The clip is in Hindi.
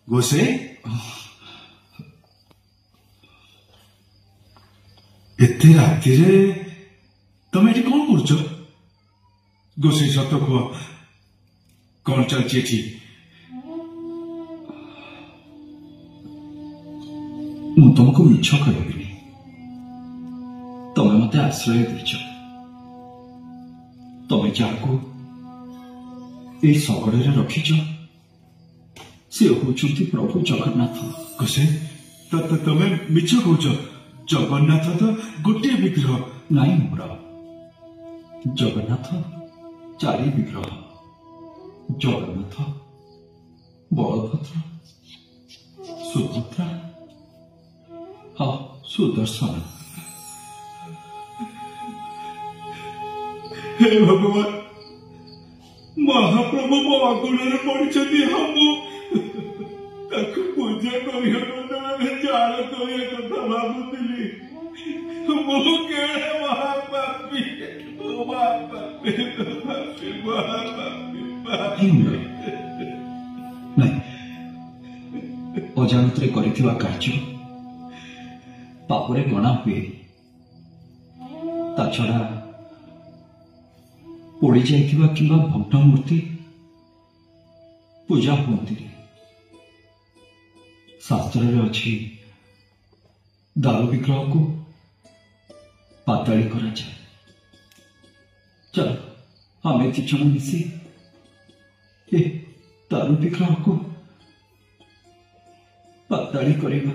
गोसे एते रातिरे तमे एठी कौन करछ गोसे सत कह कौन चलछि एठी मु तुमको मिछ कहबिनी तमे मते आश्रय देछ तमे जाको ए सगड़े रखिछ से होचुंती प्रभु जगन्नाथ कसे तमे मिछ कहछ जगन्नाथ तो गोटे विग्रह नाई मोरा जगन्नाथ चारि विग्रह जगन्नाथ बलभद्र सुभद्रा हाँ सुदर्शन हे भगवान महाप्रभु मो आगुण पड़ी हम पूजा जाल कथा भावुली महापापी अजाणत कार्य पापरे गणा हुए ता छड़ा पोड़ी जाइथिबा किंबा भग्न मूर्ति पूजा हुअंती शास्त्र अच्छी दारू विग्रह को पाताड़ी करा जाए चलो हमें तीन मिसी ए दारू विग्रह को पाताड़ी करेगा।